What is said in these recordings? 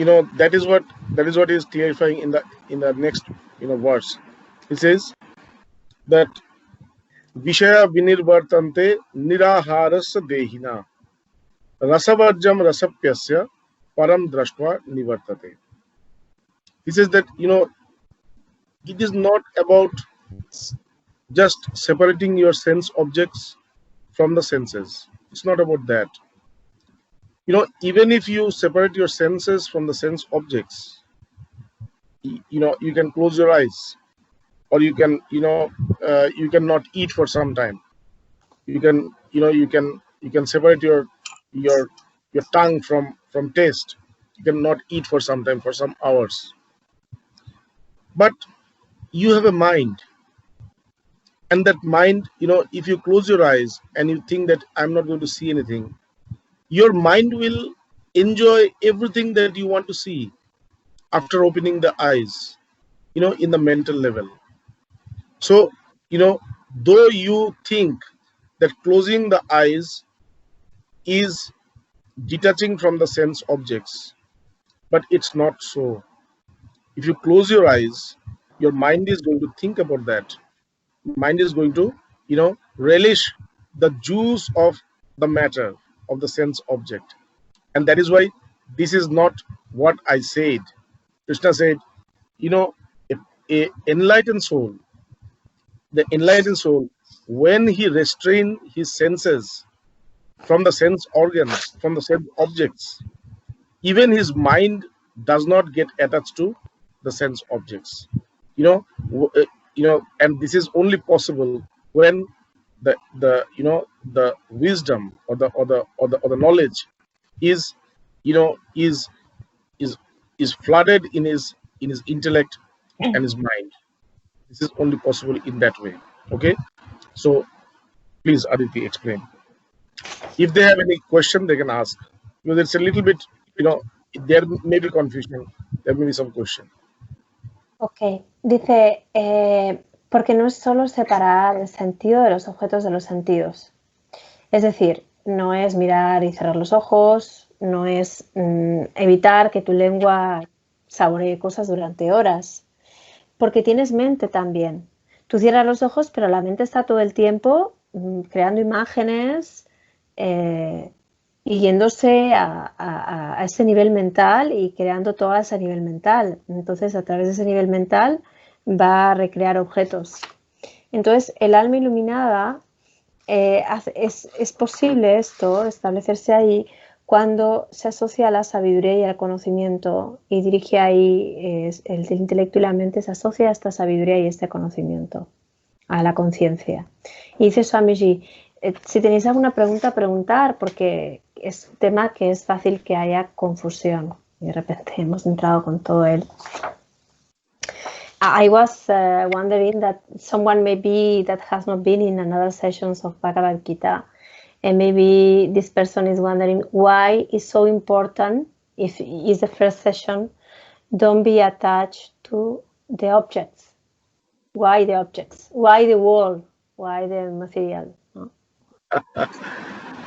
that is what is clarifying in the next verse. It says that Vishaya vinirvartante niraharasya dehina rasavarjam rasapyasya param drashtva nivartate. He says that it is not about just separating your sense objects from the senses. It's not about that. Even if you separate your senses from the sense objects, you can close your eyes, or you can not eat for some time. You can separate your tongue from taste. You cannot eat for some time, for some hours. But you have a mind, and that mind, if you close your eyes and you think that I'm not going to see anything, your mind will enjoy everything that you want to see after opening the eyes, in the mental level. So, though you think that closing the eyes is detaching from the sense objects, but it's not so. If you close your eyes, your mind is going to think about that. Mind is going to, relish the juice of the matter of the sense object. And that is why this is not what I said. Krishna said, a enlightened soul, the enlightened soul, when he restrains his senses from the sense organs, from the sense objects, even his mind does not get attached to the sense objects. And this is only possible when the wisdom or the knowledge is flooded in his intellect and his mind. This is only possible in that way. Okay, so please, Aditi, explain. If they have any question, they can ask, because it's a little bit, there may be confusion, there may be some question. Ok, dice, porque no es solo separar el sentido de los objetos de los sentidos. Es decir, no es mirar y cerrar los ojos, no es evitar que tu lengua saboree cosas durante horas, porque tienes mente también. Tú cierras los ojos, pero la mente está todo el tiempo creando imágenes y yéndose a ese nivel mental y creando todo ese nivel mental. Entonces, a través de ese nivel mental va a recrear objetos. Entonces, el alma iluminada, es posible esto, establecerse ahí, cuando se asocia a la sabiduría y al conocimiento y dirige ahí el intelecto y la mente, se asocia a esta sabiduría y este conocimiento, a la conciencia. Y dice Swamiji, si tenéis alguna pregunta, preguntar, porque es un tema que es fácil que haya confusión. Y de repente hemos entrado con todo él. I was wondering that someone maybe that has not been in another sessions of Bhagavad Gita, and maybe this person is wondering why it's so important, if it's the first session, don't be attached to the objects. Why the objects? Why the world? Why the material? No?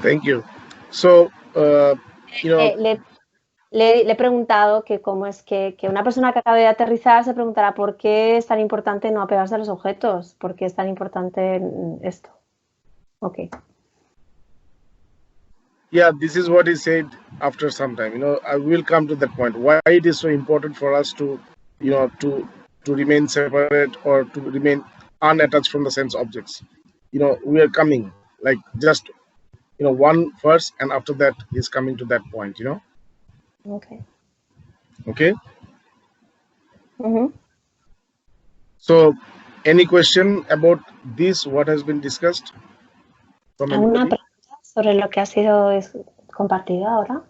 Thank you. So, Le he preguntado que cómo es que una persona que acaba de aterrizar se preguntará por qué es tan importante no apegarse a los objetos, por qué es tan importante esto. Okay. Yeah, this is what he said after some time. I will come to that point. Why it is so important for us to remain separate or to remain unattached from the sense objects. We are coming, like just one verse, and after that he's coming to that point. Okay. Okay. Mm-hmm. So, any question about this? What has been discussed? ¿Alguna pregunta sobre lo que ha sido compartido ahora?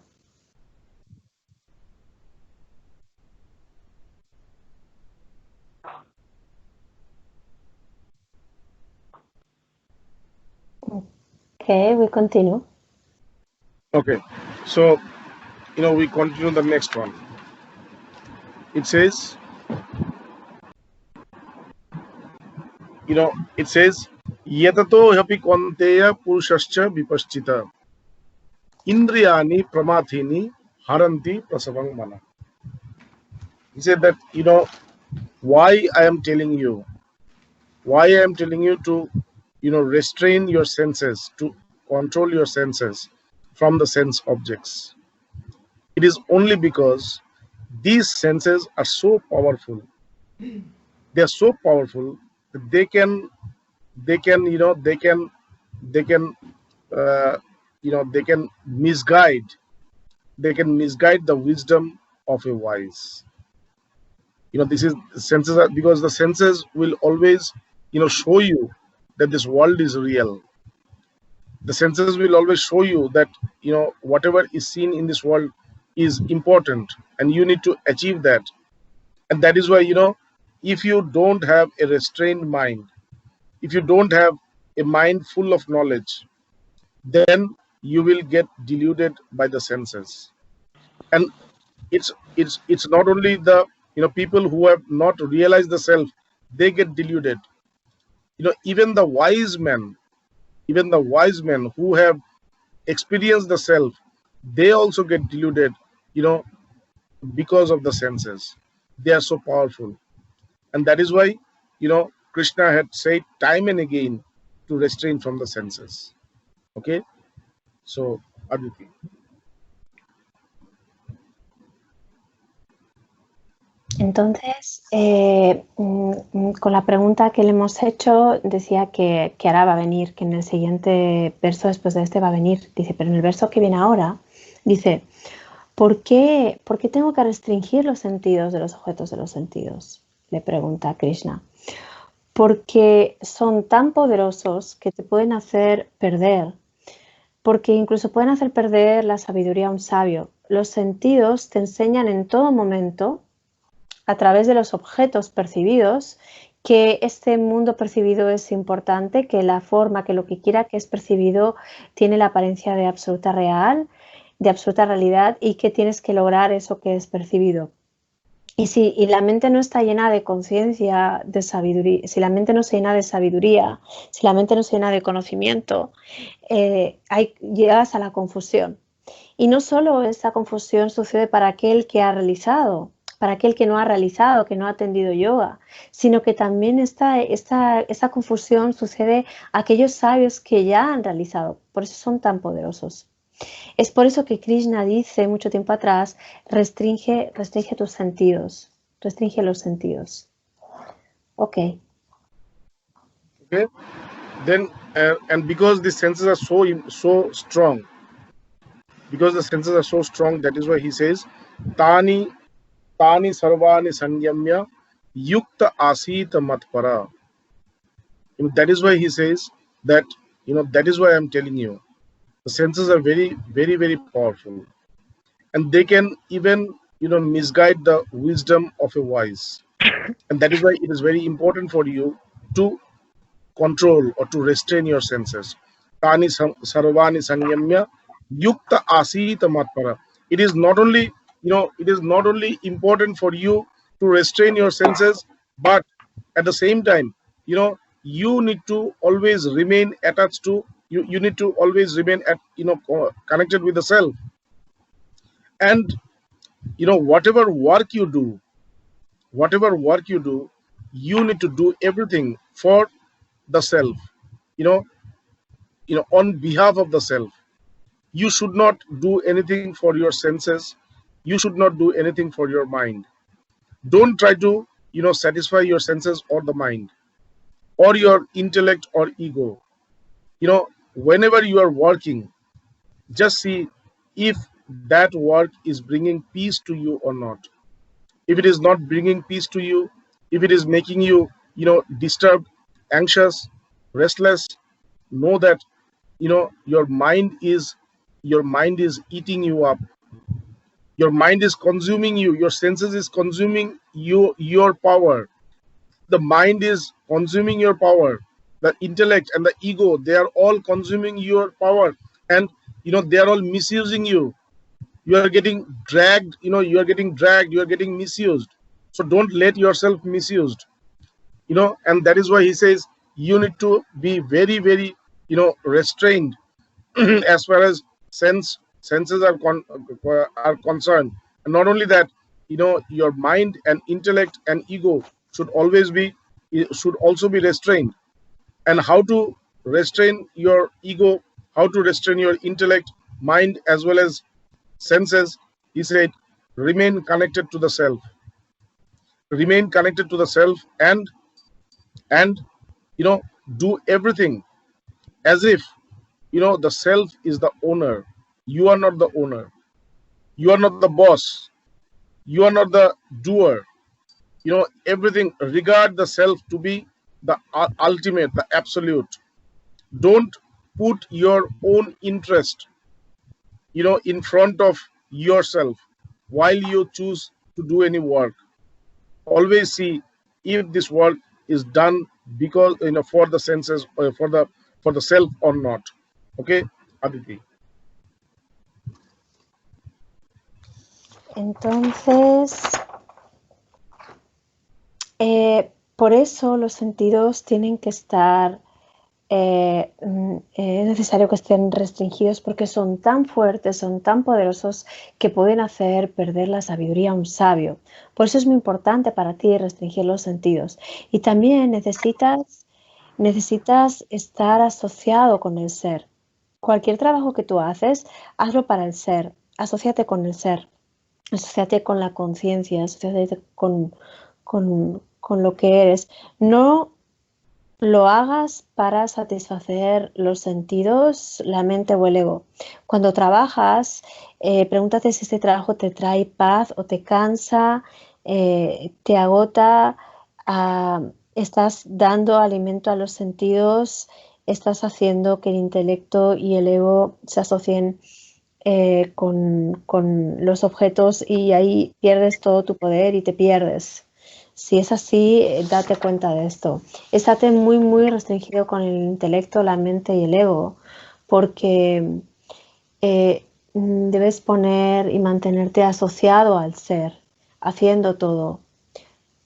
Okay, we continue. Okay, so we continue the next one. It says, Yatato hapi kwanteya purushascha vipaschita indriyani pramathini haranti prasavang mana. He said that, why I am telling you to, restrain your senses, to control your senses from the sense objects. It is only because these senses are so powerful. They are so powerful that they can you know they can uh, they can misguide the wisdom of a wise. This is senses are, because the senses will always show you that this world is real. The senses will always show you that whatever is seen in this world is important, and you need to achieve that. And that is why, if you don't have a restrained mind, if you don't have a mind full of knowledge, then you will get deluded by the senses. And it's not only the people who have not realized the self, they get deluded. Even the wise men, who have experienced the self, they also get deluded, you know because of the senses. They are so powerful. And that is why, Krishna had said time and again to restrain from the senses. Okay, so Aditi. Entonces, con la pregunta que le hemos hecho, decía que ahora va a venir, que en el siguiente verso después de este va a venir. Dice, pero en el verso que viene ahora, dice, ¿por qué tengo que restringir los sentidos de los objetos de los sentidos? Le pregunta Krishna. Porque son tan poderosos que te pueden hacer perder, porque incluso pueden hacer perder la sabiduría a un sabio. Los sentidos te enseñan en todo momento, a través de los objetos percibidos, que este mundo percibido es importante, que la forma, que lo que quiera que es percibido tiene la apariencia de absoluta realidad, y que tienes que lograr eso que es percibido. Y la mente no está llena de conciencia, de sabiduría, si la mente no se llena de sabiduría, si la mente no se llena de conocimiento, llegas a la confusión. Y no solo esa confusión sucede para aquel que ha realizado, para aquel que no ha realizado, que no ha atendido yoga, sino que también esa confusión sucede a aquellos sabios que ya han realizado. Por eso son tan poderosos. Es por eso que Krishna dice mucho tiempo atrás, restringe tus sentidos, restringe los sentidos. Okay. Okay. Then, and because the senses are so strong, that is why he says, Tani sarvani sanyamya yukta asita matpara. That is why he says that, that is why I'm telling you, the senses are very, very, very powerful, and they can even, misguide the wisdom of a wise. And that is why it is very important for you to control or to restrain your senses. Tani sarvani sanyamya yukta asita matpara. It is not only, important for you to restrain your senses, but at the same time, you need to always remain attached to, you need to always remain connected with the self. And whatever work you do, you need to do everything for the self, on behalf of the self. You should not do anything for your senses. You should not do anything for your mind. Don't try to, satisfy your senses or the mind or your intellect or ego. Whenever you are working, just see if that work is bringing peace to you or not. If it is not bringing peace to you, if it is making you, disturbed, anxious, restless, know that, your mind is eating you up. Your mind is consuming you. Your senses is consuming your power. The mind is consuming your power. The intellect and the ego, they are all consuming your power, and they are all misusing you. You are getting dragged. You are getting misused. So don't let yourself misused. And that is why he says you need to be very, very, restrained as far as senses are concerned. And not only that, your mind and intellect and ego should also be restrained. And how to restrain your ego, how to restrain your intellect, mind, as well as senses? He said, remain connected to the self. Remain connected to the self, and do everything as if the self is the owner. You are not the owner. You are not the boss. You are not the doer. Everything, regard the self to be the ultimate, the absolute. Don't put your own interest in front of yourself while you choose to do any work. Always see if this work is done because for the senses or for the self or not. Okay, Aditi. Entonces, por eso los sentidos tienen que estar, es necesario que estén restringidos porque son tan fuertes, son tan poderosos que pueden hacer perder la sabiduría a un sabio. Por eso es muy importante para ti restringir los sentidos. Y también necesitas estar asociado con el ser. Cualquier trabajo que tú haces, hazlo para el ser. Asociate con el ser. Asociate con la conciencia, asociate con lo que eres. No lo hagas para satisfacer los sentidos, la mente o el ego. Cuando trabajas, pregúntate si este trabajo te trae paz o te cansa, te agota, estás dando alimento a los sentidos, estás haciendo que el intelecto y el ego se asocien con los objetos y ahí pierdes todo tu poder y te pierdes. Si es así, date cuenta de esto. Estate muy, muy restringido con el intelecto, la mente y el ego, porque debes poner y mantenerte asociado al ser, haciendo todo.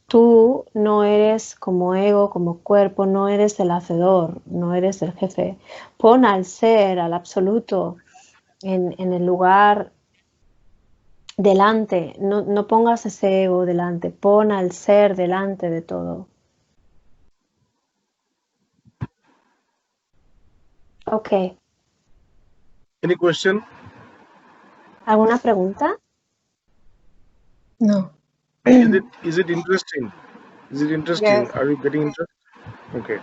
Tú no eres como ego, como cuerpo, no eres el hacedor, no eres el jefe. Pon al ser, al absoluto, en el lugar delante, no pongas ese ego delante, pon al ser delante de todo. Ok. Any question? ¿Alguna pregunta? No. Is it interesting? Is it interesting? Yes. Are you getting interested? Okay.